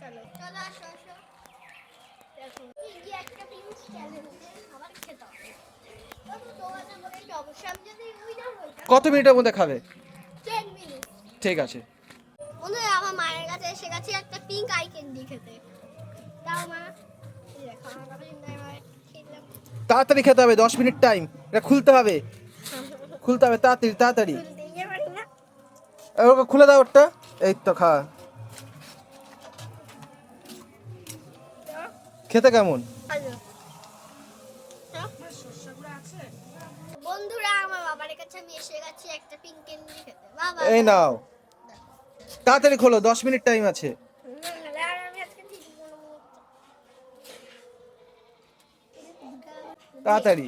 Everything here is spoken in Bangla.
চলো চলো আসো আসো দেখো কি একটা পিঙ্ক চ্যালেঞ্জে আমার খেতে হবে তবে তোমাদের মনে কি অবশ্যই আমি যদি উইনার হই কত মিনিটের মধ্যে খাবে? 10 মিনিট ঠিক আছে। বন্ধুরা আমার মায়ের কাছে এসে গেছে একটা পিঙ্ক আই ক্যান্ডি খেতে দাও মা এই দেখো আমার কাছে নাই মা খেলাম তাড়াতাড়ি খেতে হবে, 10 মিনিট টাইম। এটা খুলতে হবে, খুলতে হবে তাড়াতাড়ি তাড়াতাড়ি। খুলতে পারি না ওকে খুলে দাও ওটা। এই তো খা। খেতে কেমন? ভালো বন্ধুরা আমার বাবার কাছে আমি এসে গেছি একটা পিঙ্ক ক্যান্ডি খেতে বাবা এই নাও, তাড়াতাড়ি খোলো, 10 মিনিট টাইম আছে। আমি আজকে ঠিক বলবো তাড়াতাড়ি।